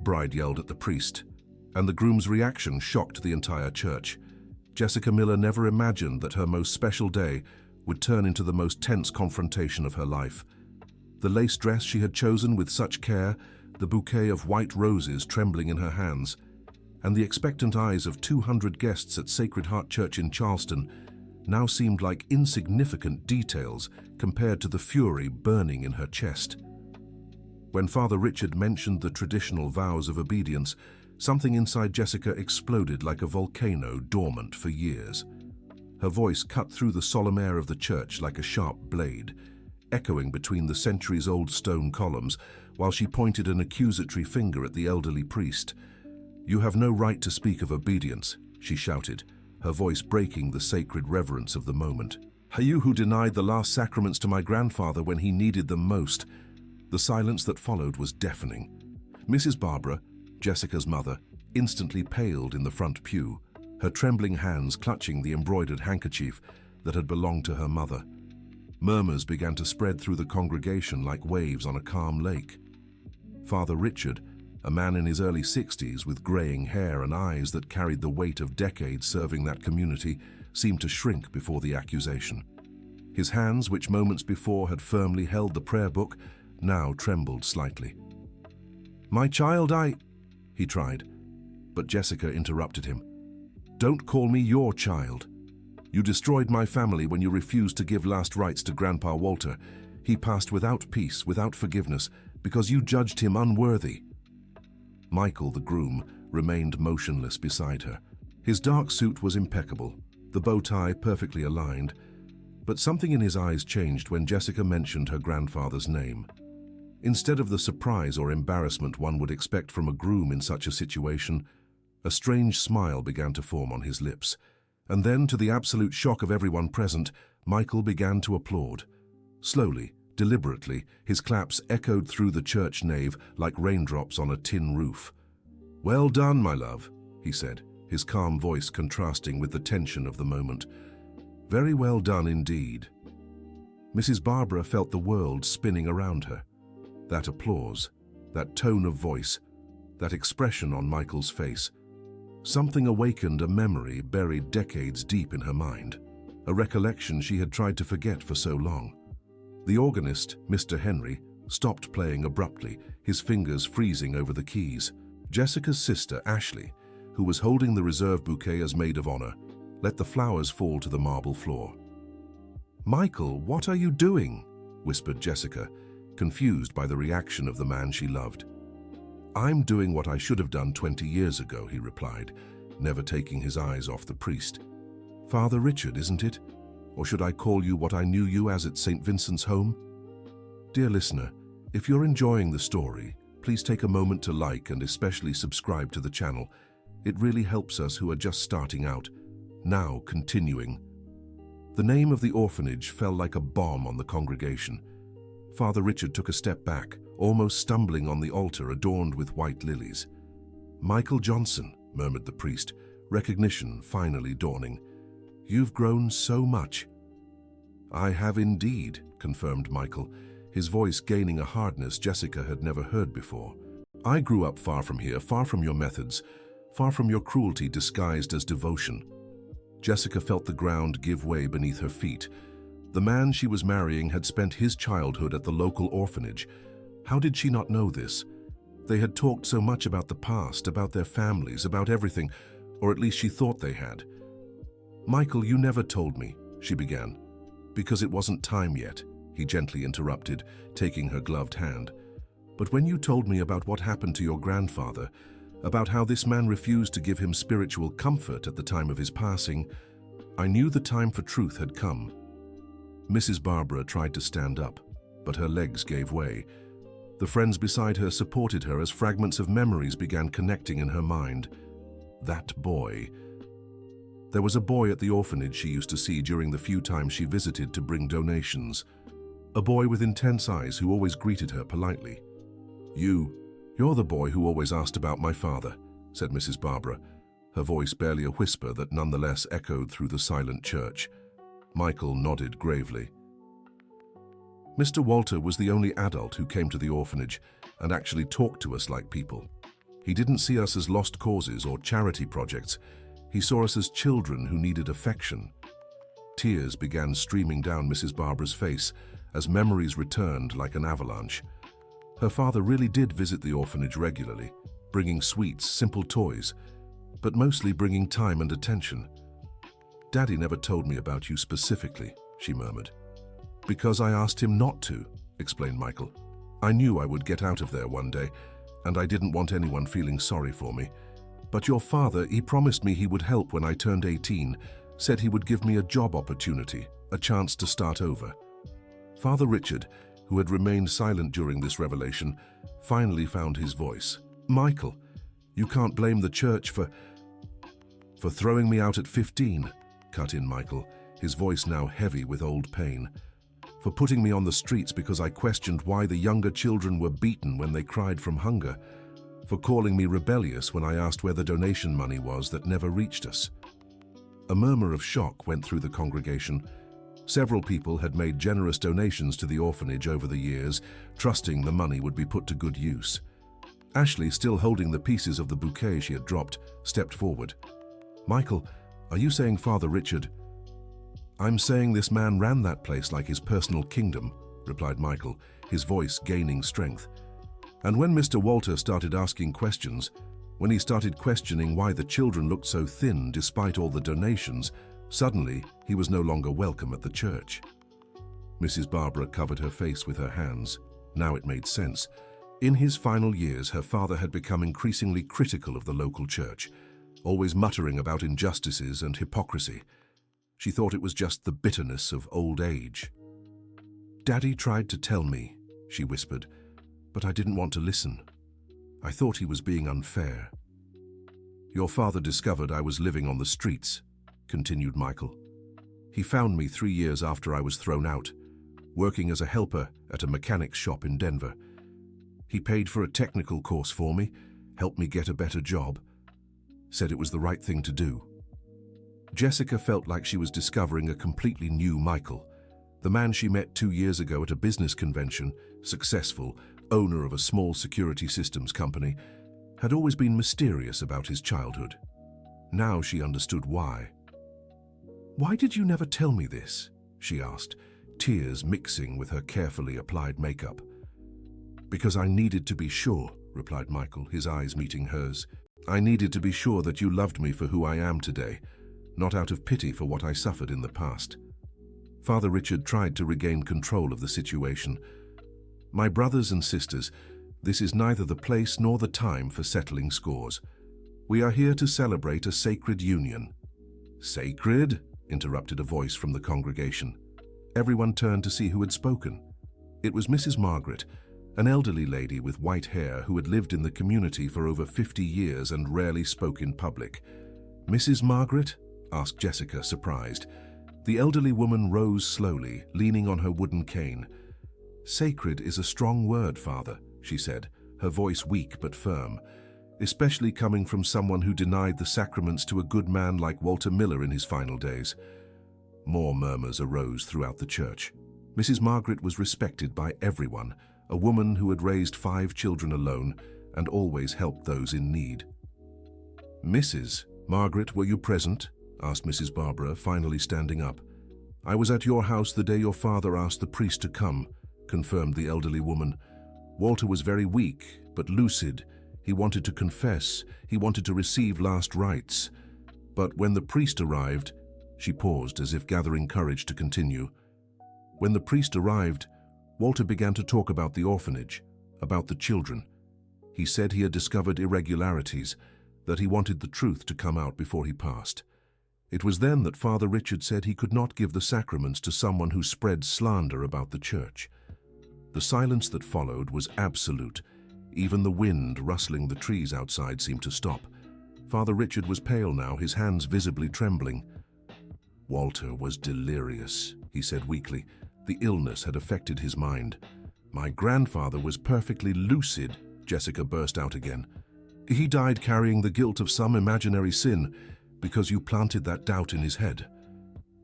bride yelled at the priest, and the groom's reaction shocked the entire church. Jessica Miller never imagined that her most special day would turn into the most tense confrontation of her life. The lace dress she had chosen with such care, the bouquet of white roses trembling in her hands, and the expectant eyes of 200 guests at Sacred Heart Church in Charleston now seemed like insignificant details compared to the fury burning in her chest. When Father Richard mentioned the traditional vows of obedience, something inside Jessica exploded like a volcano dormant for years. Her voice cut through the solemn air of the church like a sharp blade, echoing between the centuries-old stone columns while she pointed an accusatory finger at the elderly priest. "You have no right to speak of obedience," she shouted, her voice breaking the sacred reverence of the moment. "You who denied the last sacraments to my grandfather when he needed them most." The silence that followed was deafening. Mrs. Barbara, Jessica's mother, instantly paled in the front pew, her trembling hands clutching the embroidered handkerchief that had belonged to her mother. Murmurs began to spread through the congregation like waves on a calm lake. Father Richard, a man in his early 60s with graying hair and eyes that carried the weight of decades serving that community, seemed to shrink before the accusation. His hands, which moments before had firmly held the prayer book, now trembled slightly. "My child, he tried, but Jessica interrupted him. "Don't call me your child. You destroyed my family when you refused to give last rites to Grandpa Walter. He passed without peace, without forgiveness, because you judged him unworthy." Michael, the groom, remained motionless beside her. His dark suit was impeccable, the bow tie perfectly aligned, but something in his eyes changed when Jessica mentioned her grandfather's name. Instead of the surprise or embarrassment one would expect from a groom in such a situation, a strange smile began to form on his lips. And then, to the absolute shock of everyone present, Michael began to applaud. Slowly, deliberately, his claps echoed through the church nave like raindrops on a tin roof. "Well done, my love," he said, his calm voice contrasting with the tension of the moment. "Very well done indeed." Mrs. Barbara felt the world spinning around her. That applause, that tone of voice, that expression on Michael's face. Something awakened a memory buried decades deep in her mind, a recollection she had tried to forget for so long. The organist, Mr. Henry, stopped playing abruptly, his fingers freezing over the keys. Jessica's sister, Ashley, who was holding the reserve bouquet as maid of honor, let the flowers fall to the marble floor. "Michael, what are you doing?" whispered Jessica, confused by the reaction of the man she loved. "I'm doing what I should have done 20 years ago," he replied, never taking his eyes off the priest. "Father Richard, isn't it? Or should I call you what I knew you as at St. Vincent's home?" Dear listener, if you're enjoying the story, please take a moment to like and especially subscribe to the channel. It really helps us who are just starting out. Now, continuing. The name of the orphanage fell like a bomb on the congregation. Father Richard took a step back, almost stumbling on the altar adorned with white lilies. "Michael Johnson," murmured the priest, recognition finally dawning. "You've grown so much." "I have indeed," confirmed Michael, his voice gaining a hardness Jessica had never heard before. "I grew up far from here, far from your methods, far from your cruelty disguised as devotion." Jessica felt the ground give way beneath her feet. The man she was marrying had spent his childhood at the local orphanage. How did she not know this? They had talked so much about the past, about their families, about everything, or at least she thought they had. "Michael, you never told me," she began. "Because it wasn't time yet," he gently interrupted, taking her gloved hand. "But when you told me about what happened to your grandfather, about how this man refused to give him spiritual comfort at the time of his passing, I knew the time for truth had come." Mrs. Barbara tried to stand up, but her legs gave way. The friends beside her supported her as fragments of memories began connecting in her mind. That boy. There was a boy at the orphanage she used to see during the few times she visited to bring donations. A boy with intense eyes who always greeted her politely. You're the boy who always asked about my father," said Mrs. Barbara, her voice barely a whisper that nonetheless echoed through the silent church. Michael nodded gravely. Mr. Walter was the only adult who came to the orphanage and actually talked to us like people. He didn't see us as lost causes or charity projects. He saw us as children who needed affection. Tears began streaming down Mrs. Barbara's face as memories returned like an avalanche. Her father really did visit the orphanage regularly, bringing sweets, simple toys, but mostly bringing time and attention. "Daddy never told me about you specifically," she murmured. "Because I asked him not to," explained Michael. "I knew I would get out of there one day, and I didn't want anyone feeling sorry for me. But your father, he promised me he would help when I turned 18, said he would give me a job opportunity, a chance to start over." Father Richard, who had remained silent during this revelation, finally found his voice. "Michael, you can't blame the church for throwing me out at 15, cut in Michael, his voice now heavy with old pain. "For putting me on the streets because I questioned why the younger children were beaten when they cried from hunger. For calling me rebellious when I asked where the donation money was that never reached us." A murmur of shock went through the congregation. Several people had made generous donations to the orphanage over the years, trusting the money would be put to good use. Ashley, still holding the pieces of the bouquet she had dropped, stepped forward. "Michael, are you saying Father Richard—" "I'm saying this man ran that place like his personal kingdom," replied Michael, his voice gaining strength. "And when Mr. Walter started asking questions, when he started questioning why the children looked so thin despite all the donations, suddenly he was no longer welcome at the church." Mrs. Barbara covered her face with her hands. Now it made sense. In his final years, her father had become increasingly critical of the local church, always muttering about injustices and hypocrisy. She thought it was just the bitterness of old age. "Daddy tried to tell me," she whispered, "but I didn't want to listen. I thought he was being unfair." "Your father discovered I was living on the streets," continued Michael. "He found me 3 years after I was thrown out, working as a helper at a mechanic's shop in Denver. He paid for a technical course for me, helped me get a better job, said it was the right thing to do." Jessica felt like she was discovering a completely new Michael. The man she met 2 years ago at a business convention, successful, owner of a small security systems company, had always been mysterious about his childhood. Now she understood why. "Why did you never tell me this?" she asked, tears mixing with her carefully applied makeup. "Because I needed to be sure," replied Michael, his eyes meeting hers. "I needed to be sure that you loved me for who I am today, not out of pity for what I suffered in the past." Father Richard tried to regain control of the situation. "My brothers and sisters, this is neither the place nor the time for settling scores. We are here to celebrate a sacred union." "Sacred?" interrupted a voice from the congregation. Everyone turned to see who had spoken. It was Mrs. Margaret, an elderly lady with white hair who had lived in the community for over 50 years and rarely spoke in public. "Mrs. Margaret?" asked Jessica, surprised. The elderly woman rose slowly, leaning on her wooden cane. "Sacred is a strong word, Father," she said, her voice weak but firm, "especially coming from someone who denied the sacraments to a good man like Walter Miller in his final days." More murmurs arose throughout the church. Mrs. Margaret was respected by everyone, a woman who had raised 5 children alone and always helped those in need. "Mrs. Margaret, were you present?" asked Mrs. Barbara, finally standing up. "I was at your house the day your father asked the priest to come," confirmed the elderly woman. "Walter was very weak, but lucid. He wanted to confess. He wanted to receive last rites. But when the priest arrived—" She paused as if gathering courage to continue. "When the priest arrived, Walter began to talk about the orphanage, about the children. He said he had discovered irregularities, that he wanted the truth to come out before he passed. It was then that Father Richard said he could not give the sacraments to someone who spread slander about the church." The silence that followed was absolute. Even the wind rustling the trees outside seemed to stop. Father Richard was pale now, his hands visibly trembling. "Walter was delirious," he said weakly. The illness had affected his mind. "My grandfather was perfectly lucid," Jessica burst out again. "He died carrying the guilt of some imaginary sin because you planted that doubt in his head."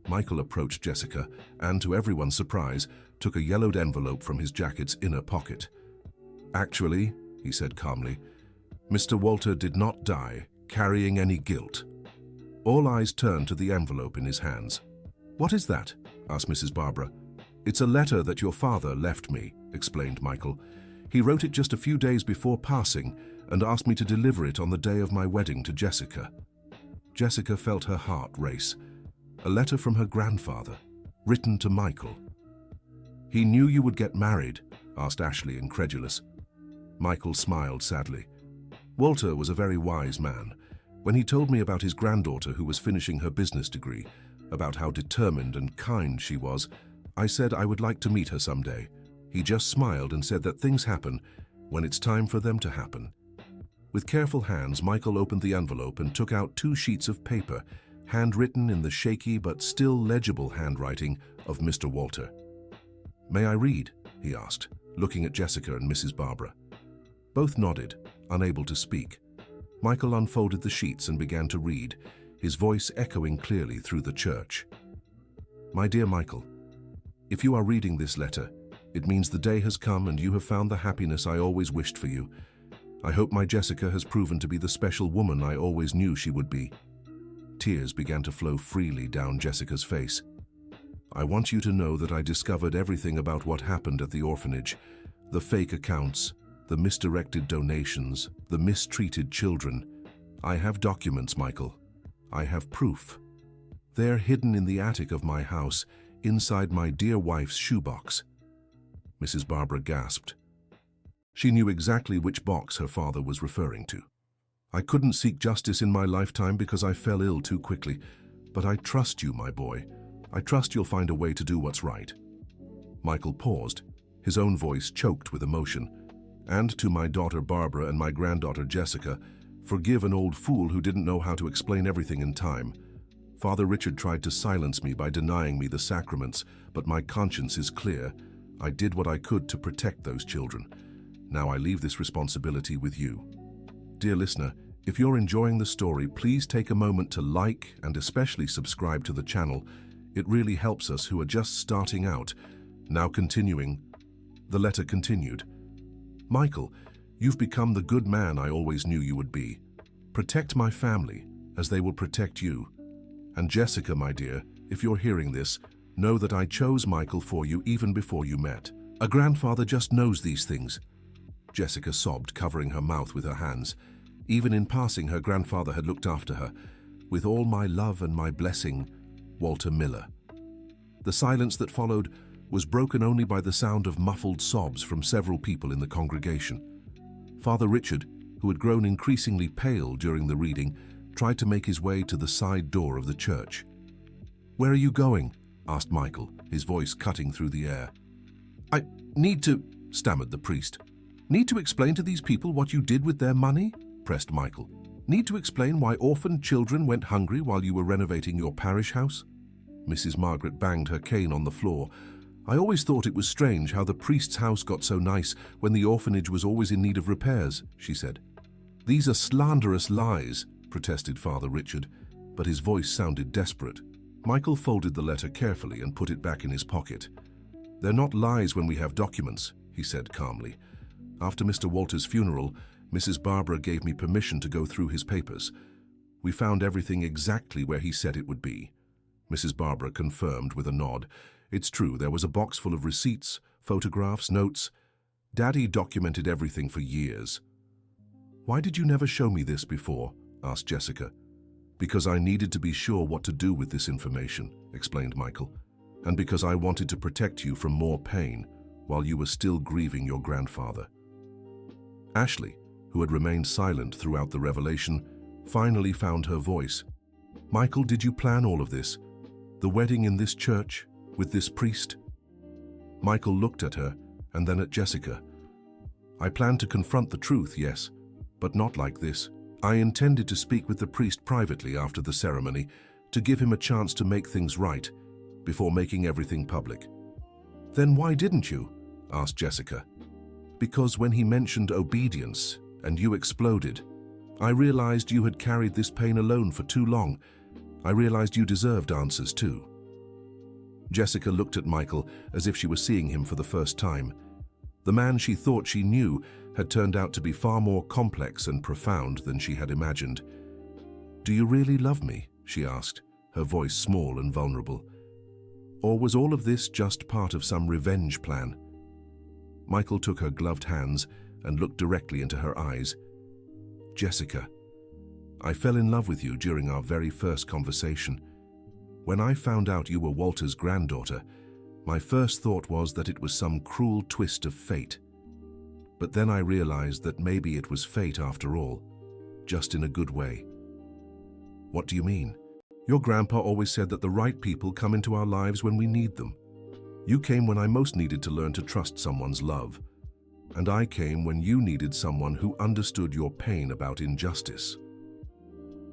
Michael approached Jessica and, to everyone's surprise, took a yellowed envelope from his jacket's inner pocket. "Actually," he said calmly, Mr. Walter did not die carrying any guilt. All eyes turned to the envelope in his hands. "What is that?" asked Mrs. Barbara. "It's a letter that your father left me," explained Michael. "He wrote it just a few days before passing and asked me to deliver it on the day of my wedding to Jessica." Jessica felt her heart race. A letter from her grandfather, written to Michael. "He knew you would get married?" asked Ashley, incredulous. Michael smiled sadly. "Walter was a very wise man. When he told me about his granddaughter who was finishing her business degree, about how determined and kind she was, I said I would like to meet her someday. He just smiled and said that things happen when it's time for them to happen." With careful hands, Michael opened the envelope and took out 2 sheets of paper, handwritten in the shaky but still legible handwriting of Mr. Walter. "May I read?" he asked, looking at Jessica and Mrs. Barbara. Both nodded, unable to speak. Michael unfolded the sheets and began to read, his voice echoing clearly through the church. "My dear Michael, if you are reading this letter, it means the day has come and you have found the happiness I always wished for you. I hope my Jessica has proven to be the special woman I always knew she would be." Tears began to flow freely down Jessica's face. "I want you to know that I discovered everything about what happened at the orphanage, the fake accounts, the misdirected donations, the mistreated children. I have documents, Michael. I have proof. They're hidden in the attic of my house, inside my dear wife's shoebox." Mrs. Barbara gasped. She knew exactly which box her father was referring to. "I couldn't seek justice in my lifetime because I fell ill too quickly, but I trust you, my boy. I trust you'll find a way to do what's right." Michael paused, his own voice choked with emotion. "And to my daughter Barbara and my granddaughter Jessica, forgive an old fool who didn't know how to explain everything in time. Father Richard tried to silence me by denying me the sacraments, but my conscience is clear. I did what I could to protect those children. Now I leave this responsibility with you." Dear listener, if you're enjoying the story, please take a moment to like and especially subscribe to the channel. It really helps us who are just starting out. Now continuing, the letter continued. "Michael, you've become the good man I always knew you would be. Protect my family, as they will protect you. And Jessica, my dear, if you're hearing this, know that I chose Michael for you even before you met. A grandfather just knows these things." Jessica sobbed, covering her mouth with her hands. Even in passing, her grandfather had looked after her. "With all my love and my blessing, Walter Miller." The silence that followed was broken only by the sound of muffled sobs from several people in the congregation. Father Richard, who had grown increasingly pale during the reading, tried to make his way to the side door of the church. "Where are you going?" asked Michael, his voice cutting through the air. "I need to," stammered the priest. "Need to explain to these people what you did with their money?" pressed Michael. "Need to explain why orphaned children went hungry while you were renovating your parish house?" Mrs. Margaret banged her cane on the floor. "I always thought it was strange how the priest's house got so nice when the orphanage was always in need of repairs," she said. "These are slanderous lies," protested Father Richard, but his voice sounded desperate. Michael folded the letter carefully and put it back in his pocket. "They're not lies when we have documents," he said calmly. "After Mr. Walter's funeral, Mrs. Barbara gave me permission to go through his papers. We found everything exactly where he said it would be." Mrs. Barbara confirmed with a nod. "It's true, there was a box full of receipts, photographs, notes. Daddy documented everything for years." "Why did you never show me this before?" asked Jessica. "Because I needed to be sure what to do with this information," explained Michael, "and because I wanted to protect you from more pain while you were still grieving your grandfather." Ashley, who had remained silent throughout the revelation, finally found her voice. "Michael, did you plan all of this? The wedding in this church, with this priest?" Michael looked at her and then at Jessica. "I planned to confront the truth, yes, but not like this. I intended to speak with the priest privately after the ceremony, to give him a chance to make things right, before making everything public." "Then why didn't you?" asked Jessica. "Because when he mentioned obedience and you exploded, I realized you had carried this pain alone for too long. I realized you deserved answers too." Jessica looked at Michael as if she were seeing him for the first time. The man she thought she knew had turned out to be far more complex and profound than she had imagined. "Do you really love me?" she asked, her voice small and vulnerable. "Or was all of this just part of some revenge plan?" Michael took her gloved hands and looked directly into her eyes. "Jessica, I fell in love with you during our very first conversation. When I found out you were Walter's granddaughter, my first thought was that it was some cruel twist of fate. But then I realized that maybe it was fate after all, just in a good way." "What do you mean?" "Your grandpa always said that the right people come into our lives when we need them. You came when I most needed to learn to trust someone's love. And I came when you needed someone who understood your pain about injustice."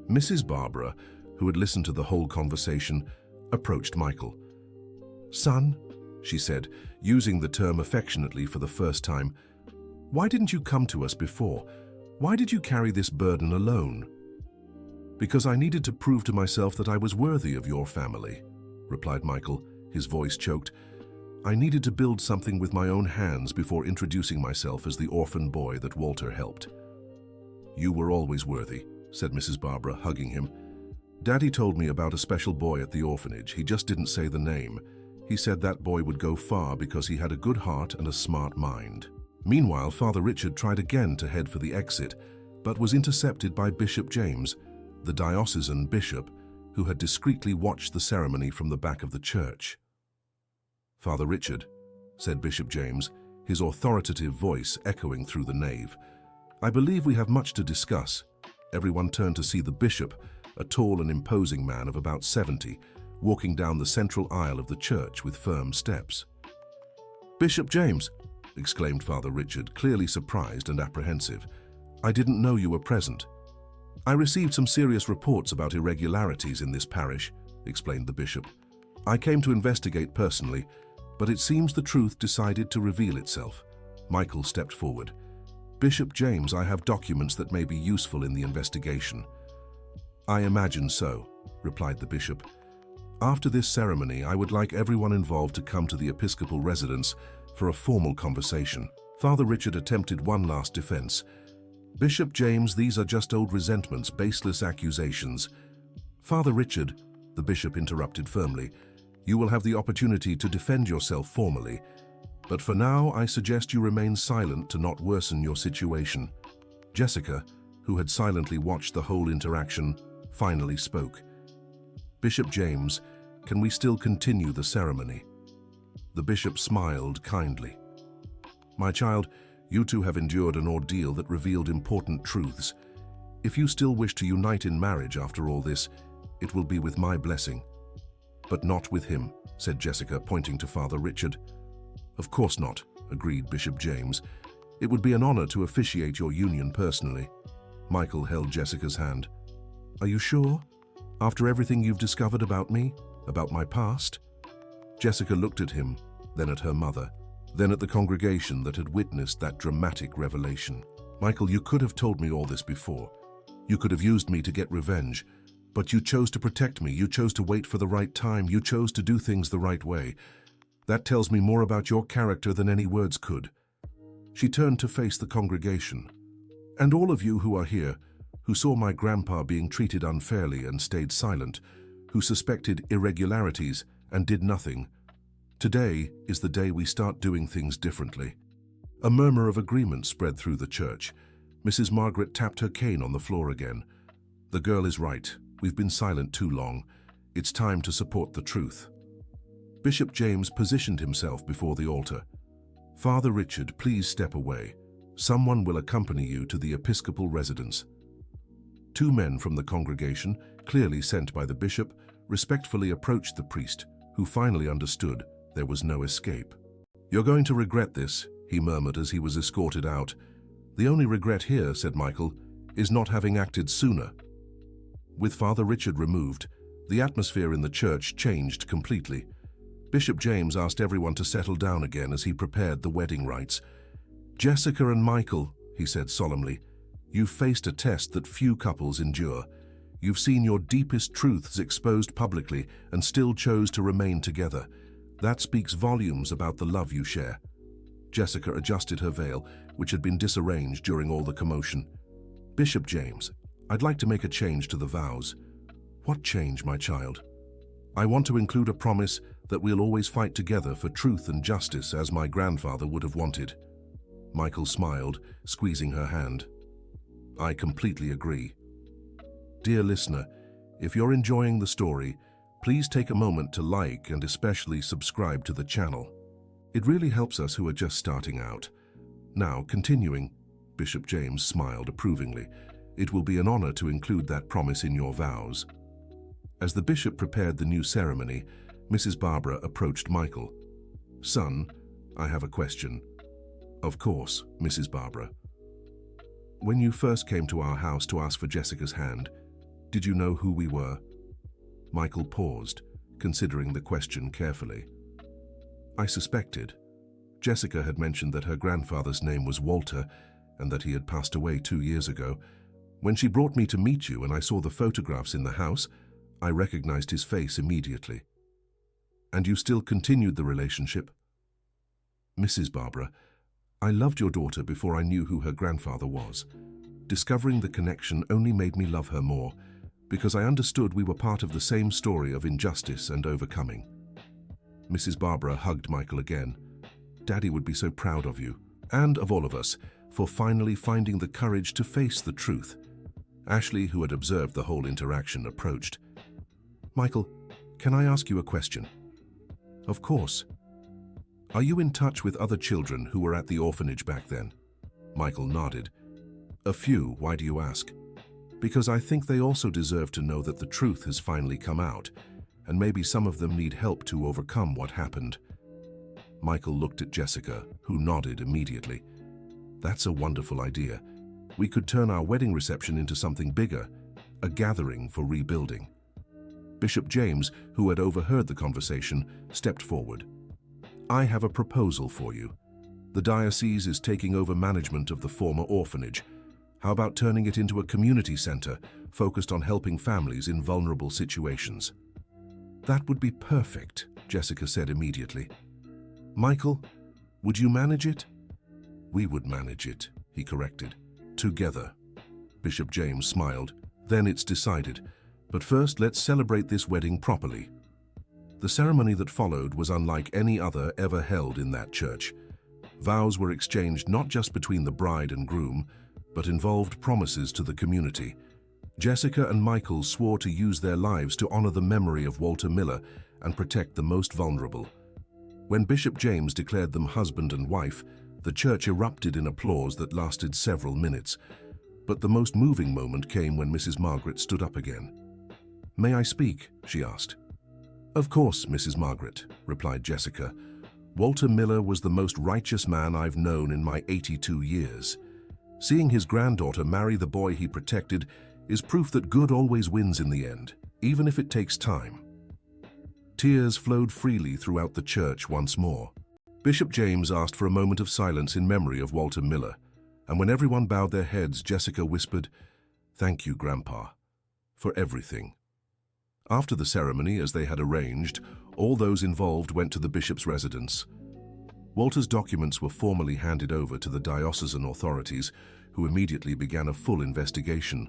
Mrs. Barbara, who had listened to the whole conversation, approached Michael. "Son," she said, using the term affectionately for the first time, "why didn't you come to us before? Why did you carry this burden alone?" "Because I needed to prove to myself that I was worthy of your family," replied Michael, his voice choked. "I needed to build something with my own hands before introducing myself as the orphan boy that Walter helped." "You were always worthy," said Mrs. Barbara, hugging him. "Daddy told me about a special boy at the orphanage. He just didn't say the name. He said that boy would go far because he had a good heart and a smart mind." Meanwhile, Father Richard tried again to head for the exit, but was intercepted by Bishop James, the diocesan bishop, who had discreetly watched the ceremony from the back of the church. "Father Richard," said Bishop James, his authoritative voice echoing through the nave, "I believe we have much to discuss." Everyone turned to see the bishop, a tall and imposing man of about 70, walking down the central aisle of the church with firm steps. "Bishop James!" exclaimed Father Richard, clearly surprised and apprehensive. "I didn't know you were present." "I received some serious reports about irregularities in this parish," explained the bishop. "I came to investigate personally, but it seems the truth decided to reveal itself." Michael stepped forward. "Bishop James, I have documents that may be useful in the investigation." "I imagine so," replied the bishop. "After this ceremony, I would like everyone involved to come to the episcopal residence for a formal conversation." Father Richard attempted one last defense. "Bishop James, these are just old resentments, baseless accusations." "Father Richard," the bishop interrupted firmly, "you will have the opportunity to defend yourself formally. But for now, I suggest you remain silent to not worsen your situation." Jessica, who had silently watched the whole interaction, finally spoke. "Bishop James, can we still continue the ceremony?" The bishop smiled kindly. "My child, you two have endured an ordeal that revealed important truths. If you still wish to unite in marriage after all this, it will be with my blessing." "But not with him," said Jessica, pointing to Father Richard. "Of course not," agreed Bishop James. "It would be an honor to officiate your union personally." Michael held Jessica's hand. "Are you sure? After everything you've discovered about me, about my past?" Jessica looked at him, then at her mother, then at the congregation that had witnessed that dramatic revelation. "Michael, you could have told me all this before. You could have used me to get revenge, but you chose to protect me. You chose to wait for the right time. You chose to do things the right way. That tells me more about your character than any words could." She turned to face the congregation. "And all of you who are here, who saw my grandpa being treated unfairly and stayed silent, who suspected irregularities and did nothing, today is the day we start doing things differently." A murmur of agreement spread through the church. Mrs. Margaret tapped her cane on the floor again. "The girl is right. We've been silent too long. It's time to support the truth." Bishop James positioned himself before the altar. "Father Richard, please step away. Someone will accompany you to the episcopal residence." Two men from the congregation, clearly sent by the bishop, respectfully approached the priest, who finally understood there was no escape. "You're going to regret this," he murmured as he was escorted out. "The only regret here," said Michael, "is not having acted sooner." With Father Richard removed, the atmosphere in the church changed completely. Bishop James asked everyone to settle down again as he prepared the wedding rites. "Jessica and Michael," he said solemnly, "you've faced a test that few couples endure. You've seen your deepest truths exposed publicly and still chose to remain together. That speaks volumes about the love you share." Jessica adjusted her veil. which had been disarranged during all the commotion. "Bishop James, I'd like to make a change to the vows." "What change, my child?" "I want to include a promise that we'll always fight together for truth and justice as my grandfather would have wanted." Michael smiled, squeezing her hand. "I completely agree." Dear listener, if you're enjoying the story, please take a moment to like and especially subscribe to the channel. It really helps us who are just starting out. Now, continuing, Bishop James smiled approvingly. "It will be an honor to include that promise in your vows." As the bishop prepared the new ceremony, Mrs. Barbara approached Michael. "Son, I have a question." "Of course, Mrs. Barbara." "When you first came to our house to ask for Jessica's hand, did you know who we were?" Michael paused, considering the question carefully. "I suspected. Jessica had mentioned that her grandfather's name was Walter and that he had passed away 2 years ago. When she brought me to meet you and I saw the photographs in the house, I recognized his face immediately." "And you still continued the relationship?" "Mrs. Barbara, I loved your daughter before I knew who her grandfather was. Discovering the connection only made me love her more, because I understood we were part of the same story of injustice and overcoming." Mrs. Barbara hugged Michael again. "Daddy would be so proud of you, and of all of us, for finally finding the courage to face the truth." Ashley, who had observed the whole interaction, approached. "Michael, can I ask you a question?" "Of course." "Are you in touch with other children who were at the orphanage back then?" Michael nodded. "A few, why do you ask?" "Because I think they also deserve to know that the truth has finally come out, and maybe some of them need help to overcome what happened." Michael looked at Jessica, who nodded immediately. "That's a wonderful idea. We could turn our wedding reception into something bigger, a gathering for rebuilding." Bishop James, who had overheard the conversation, stepped forward. "I have a proposal for you. The diocese is taking over management of the former orphanage. How about turning it into a community center focused on helping families in vulnerable situations?" "That would be perfect," Jessica said immediately. "Michael, would you manage it?" "We would manage it," he corrected. "Together." Bishop James smiled. "Then it's decided. But first, let's celebrate this wedding properly." The ceremony that followed was unlike any other ever held in that church. Vows were exchanged not just between the bride and groom, but involved promises to the community. Jessica and Michael swore to use their lives to honor the memory of Walter Miller and protect the most vulnerable. When Bishop James declared them husband and wife, the church erupted in applause that lasted several minutes. But the most moving moment came when Mrs. Margaret stood up again. "May I speak?" she asked. "Of course, Mrs. Margaret," replied Jessica. "Walter Miller was the most righteous man I've known in my 82 years. Seeing his granddaughter marry the boy he protected is proof that good always wins in the end, even if it takes time." Tears flowed freely throughout the church once more. Bishop James asked for a moment of silence in memory of Walter Miller, and when everyone bowed their heads, Jessica whispered, "Thank you, Grandpa, for everything." After the ceremony, as they had arranged, all those involved went to the bishop's residence. Walter's documents were formally handed over to the diocesan authorities, who immediately began a full investigation.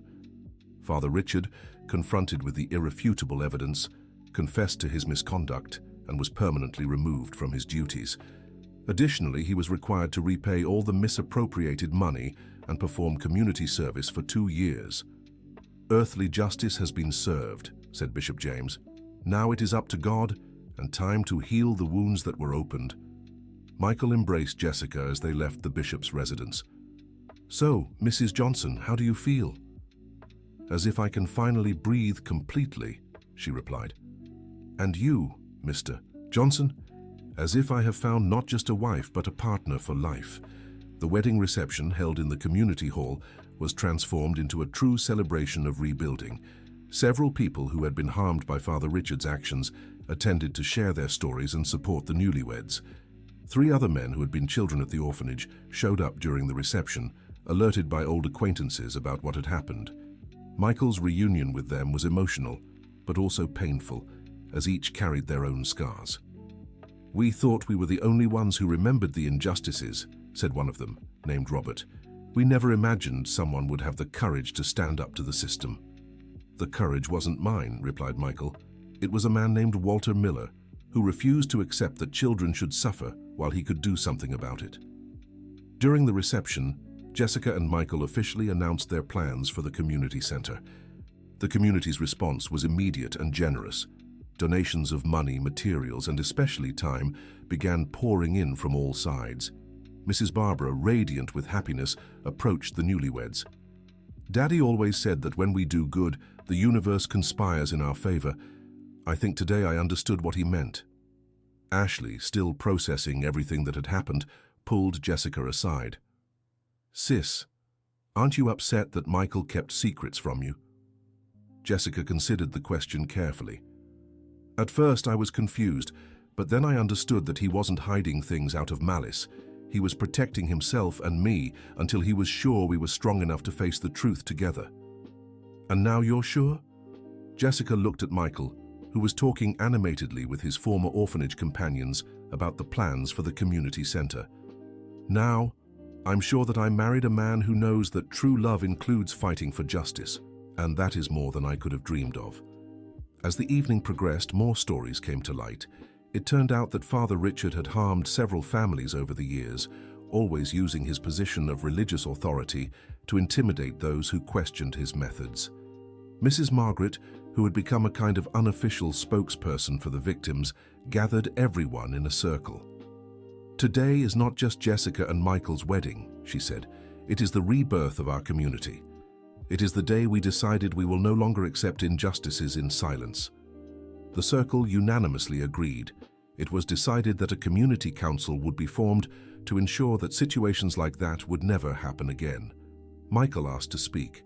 Father Richard, confronted with the irrefutable evidence, confessed to his misconduct and was permanently removed from his duties. Additionally, he was required to repay all the misappropriated money and perform community service for 2 years. "Earthly justice has been served," said Bishop James. "Now it is up to God and time to heal the wounds that were opened." Michael embraced Jessica as they left the bishop's residence. "So, Mrs. Johnson, how do you feel?" "As if I can finally breathe completely," she replied. "And you, Mr. Johnson?" "As if I have found not just a wife but a partner for life." The wedding reception, held in the community hall, was transformed into a true celebration of rebuilding. Several people who had been harmed by Father Richard's actions attended to share their stories and support the newlyweds. 3 other men who had been children at the orphanage showed up during the reception, alerted by old acquaintances about what had happened. Michael's reunion with them was emotional, but also painful, as each carried their own scars. "We thought we were the only ones who remembered the injustices," said one of them, named Robert. "We never imagined someone would have the courage to stand up to the system." "The courage wasn't mine," replied Michael. "It was a man named Walter Miller, who refused to accept that children should suffer while he could do something about it." During the reception, Jessica and Michael officially announced their plans for the community center. The community's response was immediate and generous. Donations of money, materials, and especially time began pouring in from all sides. Mrs. Barbara, radiant with happiness, approached the newlyweds. "Daddy always said that when we do good, the universe conspires in our favor. I think today I understood what he meant." Ashley, still processing everything that had happened, pulled Jessica aside. "Sis, aren't you upset that Michael kept secrets from you?" Jessica considered the question carefully. "At first I was confused, but then I understood that he wasn't hiding things out of malice. He was protecting himself and me until he was sure we were strong enough to face the truth together." "And now you're sure?" Jessica looked at Michael, who was talking animatedly with his former orphanage companions about the plans for the community center. "Now, I'm sure that I married a man who knows that true love includes fighting for justice, and that is more than I could have dreamed of." As the evening progressed, more stories came to light. It turned out that Father Richard had harmed several families over the years, always using his position of religious authority to intimidate those who questioned his methods. Mrs. Margaret, who had become a kind of unofficial spokesperson for the victims, gathered everyone in a circle. "Today is not just Jessica and Michael's wedding," she said. "It is the rebirth of our community. It is the day we decided we will no longer accept injustices in silence." The circle unanimously agreed. It was decided that a community council would be formed to ensure that situations like that would never happen again. Michael asked to speak.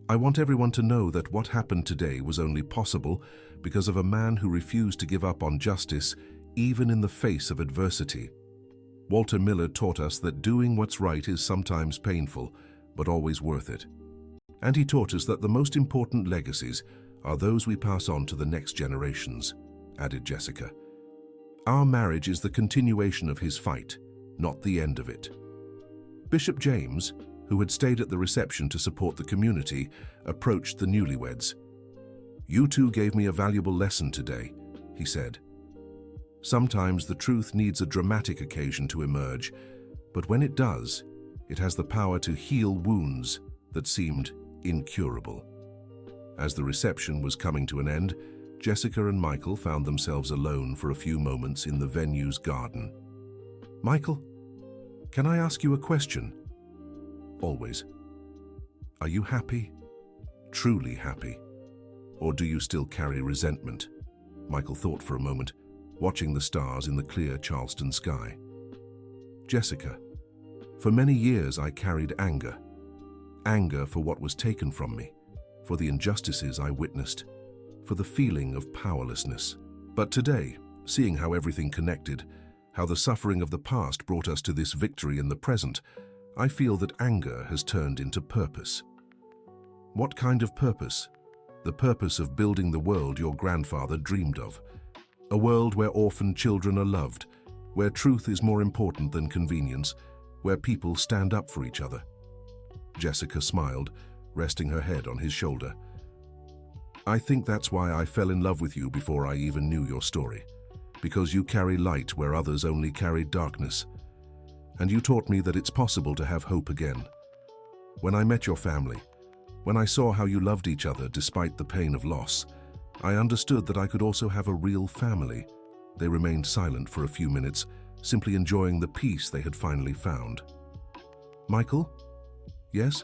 "I want everyone to know that what happened today was only possible because of a man who refused to give up on justice, even in the face of adversity. Walter Miller taught us that doing what's right is sometimes painful, but always worth it. And he taught us that the most important legacies are those we pass on to the next generations," added Jessica. "Our marriage is the continuation of his fight, not the end of it." Bishop James, who had stayed at the reception to support the community, approached the newlyweds. "You two gave me a valuable lesson today," he said. "Sometimes the truth needs a dramatic occasion to emerge, but when it does, it has the power to heal wounds that seemed incurable." As the reception was coming to an end, Jessica and Michael found themselves alone for a few moments in the venue's garden. "Michael, can I ask you a question?" "Always." "Are you happy? Truly happy? Or do you still carry resentment?" Michael thought for a moment, watching the stars in the clear Charleston sky. "Jessica, for many years I carried anger. Anger for what was taken from me, for the injustices I witnessed, for the feeling of powerlessness. But today, seeing how everything connected, how the suffering of the past brought us to this victory in the present, I feel that anger has turned into purpose." "What kind of purpose?" "The purpose of building the world your grandfather dreamed of. A world where orphan children are loved, where truth is more important than convenience, where people stand up for each other." Jessica smiled, resting her head on his shoulder. "I think that's why I fell in love with you before I even knew your story. Because you carry light where others only carried darkness. And you taught me that it's possible to have hope again. When I met your family, when I saw how you loved each other despite the pain of loss, I understood that I could also have a real family." They remained silent for a few minutes, simply enjoying the peace they had finally found. "Michael? Yes?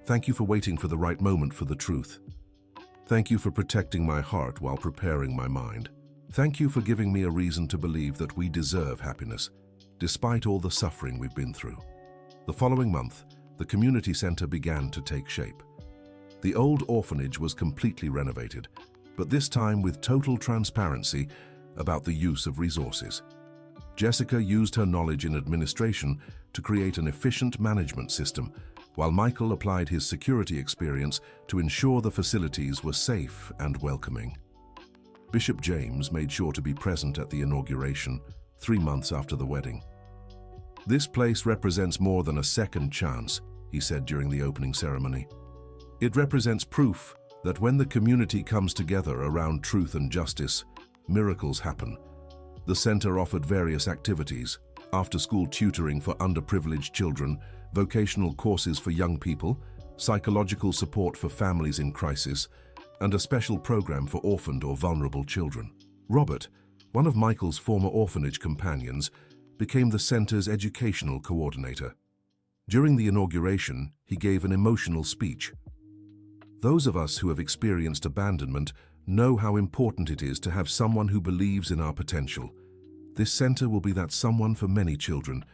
Thank you for waiting for the right moment for the truth. Thank you for protecting my heart while preparing my mind. Thank you for giving me a reason to believe that we deserve happiness, despite all the suffering we've been through." The following month, the community center began to take shape. The old orphanage was completely renovated, but this time with total transparency about the use of resources. Jessica used her knowledge in administration to create an efficient management system, while Michael applied his security experience to ensure the facilities were safe and welcoming. Bishop James made sure to be present at the inauguration, 3 months after the wedding. "This place represents more than a second chance," he said during the opening ceremony. "It represents proof that when the community comes together around truth and justice, miracles happen." The center offered various activities: after-school tutoring for underprivileged children, vocational courses for young people, psychological support for families in crisis, and a special program for orphaned or vulnerable children. Robert, one of Michael's former orphanage companions, became the center's educational coordinator. During the inauguration, he gave an emotional speech. "Those of us who have experienced abandonment know how important it is to have someone who believes in our potential. This center will be that someone for many children."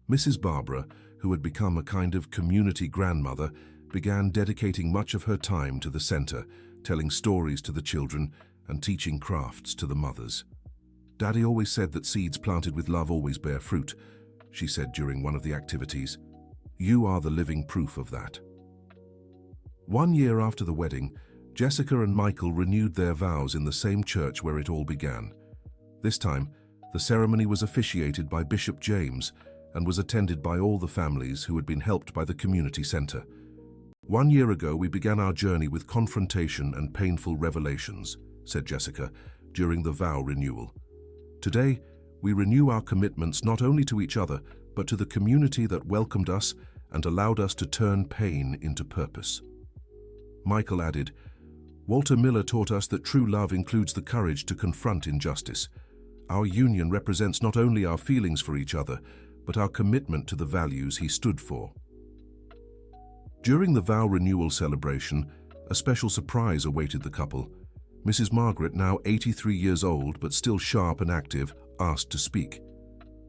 Mrs. Barbara, who had become a kind of community grandmother, began dedicating much of her time to the center, telling stories to the children and teaching crafts to the mothers. "Daddy always said that seeds planted with love always bear fruit," she said during one of the activities. "You are the living proof of that." 1 year after the wedding, Jessica and Michael renewed their vows in the same church where it all began. This time, the ceremony was officiated by Bishop James and was attended by all the families who had been helped by the community center. "1 year ago, we began our journey with confrontation and painful revelations," said Jessica during the vow renewal. "Today, we renew our commitments not only to each other, but to the community that welcomed us and allowed us to turn pain into purpose." Michael added, "Walter Miller taught us that true love includes the courage to confront injustice. Our union represents not only our feelings for each other, but our commitment to the values he stood for." During the vow renewal celebration, a special surprise awaited the couple. Mrs. Margaret, now 83 years old but still sharp and active, asked to speak.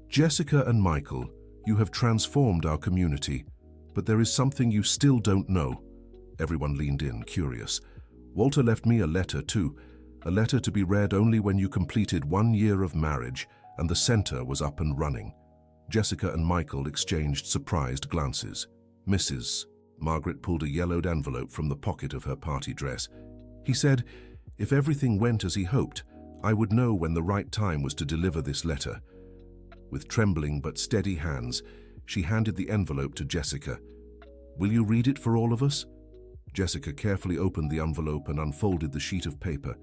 "Jessica and Michael, you have transformed our community, but there is something you still don't know." Everyone leaned in, curious. "Walter left me a letter too, a letter to be read only when you completed 1 year of marriage and the center was up and running." Jessica and Michael exchanged surprised glances. Mrs. Margaret pulled a yellowed envelope from the pocket of her party dress. "He said, if everything went as he hoped, I would know when the right time was to deliver this letter." With trembling but steady hands, she handed the envelope to Jessica. "Will you read it for all of us?" Jessica carefully opened the envelope and unfolded the sheet of paper.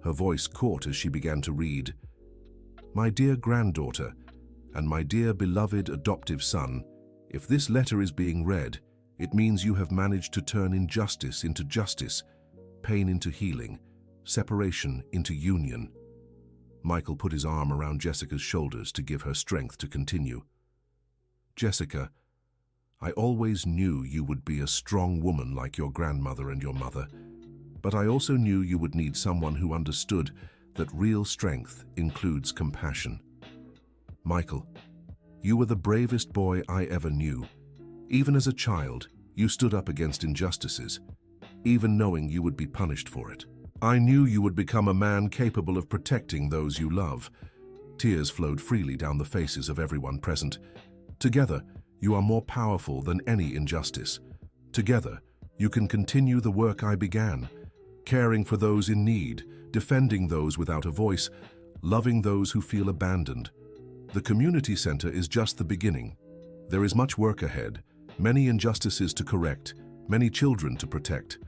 Her voice caught as she began to read. "My dear granddaughter, and my dear beloved adoptive son, if this letter is being read, it means you have managed to turn injustice into justice, pain into healing, separation into union." Michael put his arm around Jessica's shoulders to give her strength to continue. "Jessica, I always knew you would be a strong woman like your grandmother and your mother, but I also knew you would need someone who understood that real strength includes compassion. Michael, you were the bravest boy I ever knew. Even as a child, you stood up against injustices, even knowing you would be punished for it. I knew you would become a man capable of protecting those you love." Tears flowed freely down the faces of everyone present. "Together, you are more powerful than any injustice. Together, you can continue the work I began, caring for those in need, defending those without a voice, loving those who feel abandoned. The community center is just the beginning. There is much work ahead, many injustices to correct, many children to protect.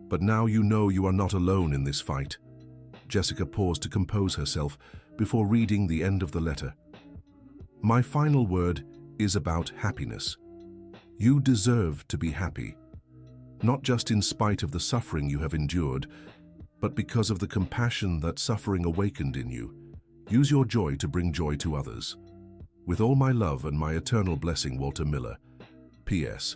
But now you know you are not alone in this fight." Jessica paused to compose herself before reading the end of the letter. "My final word is about happiness. You deserve to be happy, not just in spite of the suffering you have endured, but because of the compassion that suffering awakened in you. Use your joy to bring joy to others. With all my love and my eternal blessing, Walter Miller. P.S.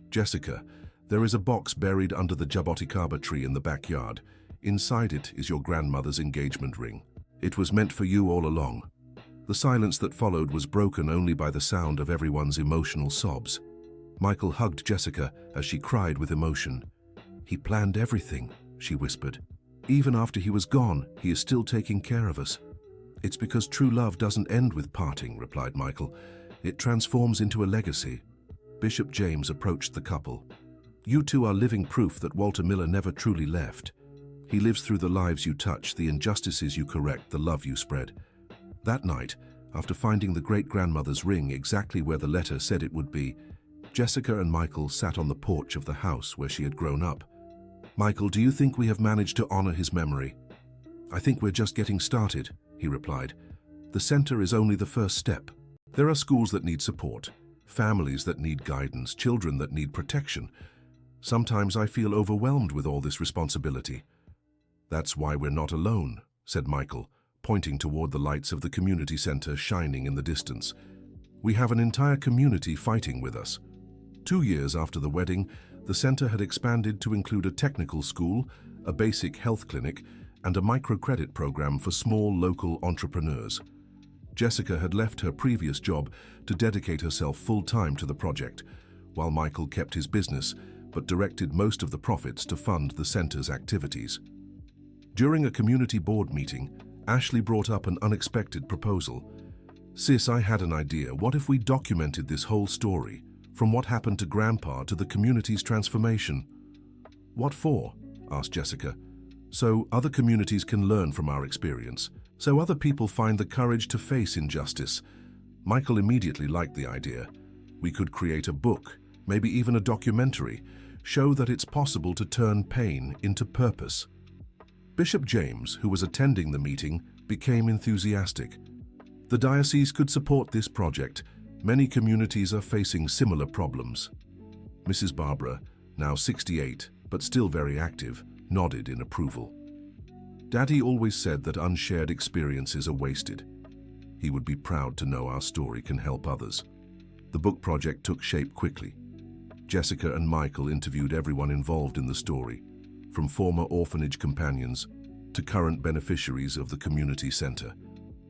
Jessica, there is a box buried under the jaboticaba tree in the backyard. Inside it is your grandmother's engagement ring. It was meant for you all along." The silence that followed was broken only by the sound of everyone's emotional sobs. Michael hugged Jessica as she cried with emotion. "He planned everything," she whispered. "Even after he was gone, he is still taking care of us." "It's because true love doesn't end with parting," replied Michael. "It transforms into a legacy." Bishop James approached the couple. "You two are living proof that Walter Miller never truly left. He lives through the lives you touch, the injustices you correct, the love you spread." That night, After finding the great-grandmother's ring exactly where the letter said it would be, Jessica and Michael sat on the porch of the house where she had grown up. "Michael, do you think we have managed to honor his memory?" "I think we're just getting started," he replied. "The center is only the first step. There are schools that need support, families that need guidance, children that need protection. Sometimes I feel overwhelmed with all this responsibility." "That's why we're not alone," said Michael, pointing toward the lights of the community center shining in the distance. "We have an entire community fighting with us." 2 years after the wedding, the center had expanded to include a technical school, a basic health clinic, and a microcredit program for small local entrepreneurs. Jessica had left her previous job to dedicate herself full-time to the project, while Michael kept his business but directed most of the profits to fund the center's activities. During a community board meeting, Ashley brought up an unexpected proposal. "Sis, I had an idea. What if we documented this whole story, from what happened to Grandpa to the community's transformation?" "What for?" asked Jessica. "So other communities can learn from our experience, so other people find the courage to face injustice." Michael immediately liked the idea. "We could create a book, maybe even a documentary, show that it's possible to turn pain into purpose." Bishop James, who was attending the meeting, became enthusiastic. The diocese could support this project. Many communities are facing similar problems. Mrs. Barbara, now 68, but still very active, nodded in approval. "Daddy always said that unshared experiences are wasted. He would be proud to know our story can help others." The book project took shape quickly. Jessica and Michael interviewed everyone involved in the story, from former orphanage companions to current beneficiaries of the community center.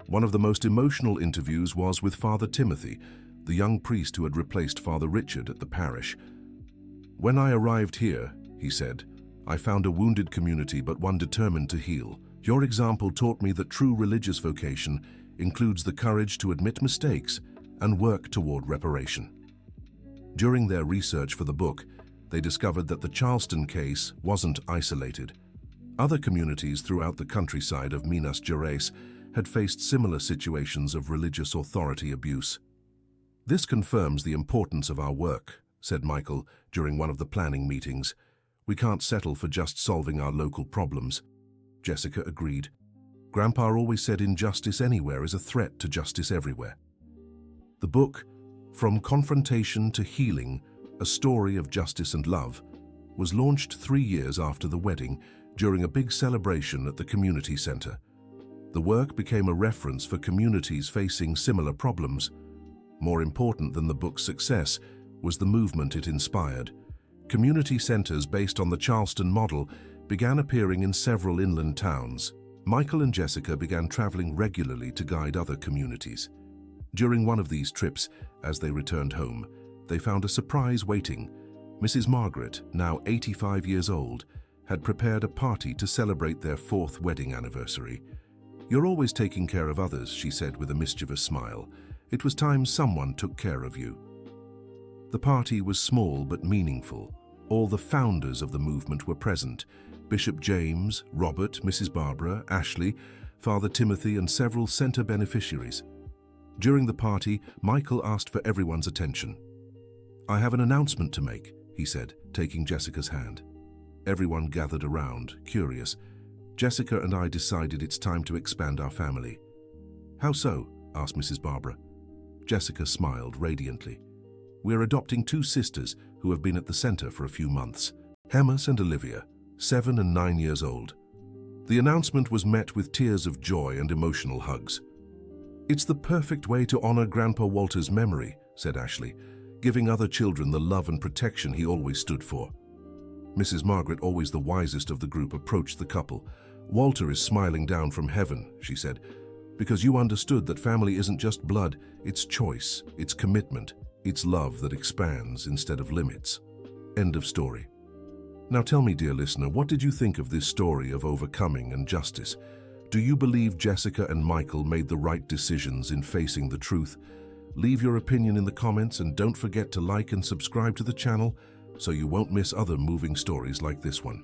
One of the most emotional interviews was with Father Timothy, the young priest who had replaced Father Richard at the parish. "When I arrived here," he said, "I found a wounded community but one determined to heal. Your example taught me that true religious vocation includes the courage to admit mistakes and work toward reparation." During their research for the book, they discovered that the Charleston case wasn't isolated. Other communities throughout the countryside of Minas Gerais had faced similar situations of religious authority abuse. "This confirms the importance of our work," said Michael during one of the planning meetings. "We can't settle for just solving our local problems." Jessica agreed. "Grandpa always said injustice anywhere is a threat to justice everywhere." The book, From Confrontation to Healing, A Story of Justice and Love, was launched 3 years after the wedding during a big celebration at the community center. The work became a reference for communities facing similar problems. More important than the book's success was the movement it inspired. Community centers based on the Charleston model began appearing in several inland towns. Michael and Jessica began traveling regularly to guide other communities. During one of these trips, as they returned home, they found a surprise waiting. Mrs. Margaret, now 85 years old, had prepared a party to celebrate their 4th wedding anniversary. "You're always taking care of others," she said with a mischievous smile. "It was time someone took care of you." The party was small but meaningful. All the founders of the movement were present: Bishop James, Robert, Mrs. Barbara, Ashley, Father Timothy, and several center beneficiaries. During the party, Michael asked for everyone's attention. "I have an announcement to make," he said, taking Jessica's hand. Everyone gathered around, curious. "Jessica and I decided it's time to expand our family." "How so?" asked Mrs. Barbara. Jessica smiled radiantly. "We're adopting 2 sisters who have been at the center for a few months, Hemas and Olivia, 7 and 9 years old." The announcement was met with tears of joy and emotional hugs. "It's the perfect way to honor Grandpa Walter's memory," said Ashley, "giving other children the love and protection he always stood for." Mrs. Margaret, always the wisest of the group, approached the couple. "Walter is smiling down from heaven," she said, "because you understood that family isn't just blood, it's choice, it's commitment, it's love that expands instead of limits." End of story. Now tell me, dear listener, what did you think of this story of overcoming and justice? Do you believe Jessica and Michael made the right decisions in facing the truth? Leave your opinion in the comments and don't forget to like and subscribe to the channel so you won't miss other moving stories like this one.